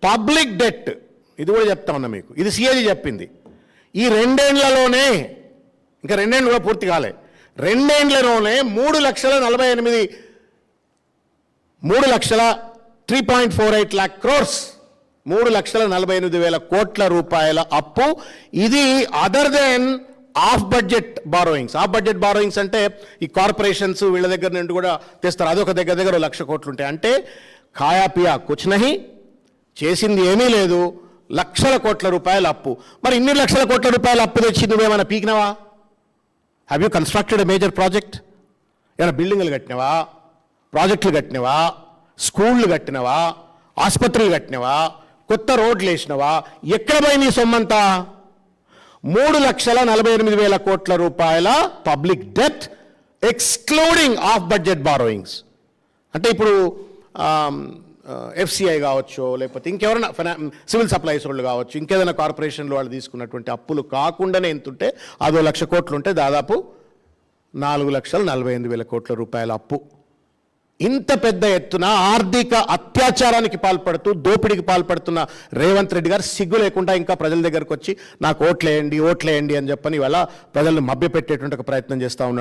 Public debt ఇది కూడా చెప్తా ఉన్నా మీకు, ఇది సిఏజీ చెప్పింది. ఈ 2 ఏళ్లలోనే, ఇంకా 2 ఏళ్ళు కూడా పూర్తి కాలే, 2 ఏళ్లలోనే 3,48,00,000 crores 3,48,000 కోట్ల రూపాయల అప్పు. ఇది other than off budget borrowings. Off budget borrowings అంటే ఈ కార్పొరేషన్స్ వీళ్ళ దగ్గర నుండి కూడా తెస్తారు, అదొక దగ్గర 1,00,000 కోట్లు ఉంటాయి. అంటే ఖాయా పియా కుచ్ నహీ, చేసింది ఏమీ లేదు, లక్షల కోట్ల రూపాయల అప్పు. మరి ఇన్ని లక్షల కోట్ల రూపాయల అప్పు తెచ్చి నువ్వేమైనా పీకినవా? Have you constructed a major project? ఏమైనా బిల్డింగ్లు కట్టినవా, ప్రాజెక్టులు కట్టినవా, స్కూళ్ళు కట్టినవా, ఆసుపత్రులు కట్టినవా, కొత్త రోడ్లు వేసినవా? ఎక్కడ పోయి నీ సొమ్మంతా? 3,48,000 కోట్ల రూపాయల public debt excluding of budget borrowings. అంటే ఇప్పుడు ఎఫ్సిఐ కావచ్చు, లేకపోతే ఇంకెవరైనా సివిల్ సప్లైస్ వాళ్ళు కావచ్చు, ఇంకేదైనా కార్పొరేషన్లు వాళ్ళు తీసుకున్నటువంటి అప్పులు కాకుండానే ఎంతుంటే అదో 1,00,000 కోట్లు ఉంటే దాదాపు 4,48,000 కోట్ల రూపాయల అప్పు. ఇంత పెద్ద ఎత్తున ఆర్థిక అత్యాచారానికి పాల్పడుతూ దోపిడీకి పాల్పడుతున్న రేవంత్ రెడ్డి గారు సిగ్గు లేకుండా ఇంకా ప్రజల దగ్గరకు వచ్చి నాకు ఓట్లేయండి అని చెప్పని ఇవాళ ప్రజలను మభ్యపెట్టేటువంటి ఒక ప్రయత్నం చేస్తూ ఉన్నాడు.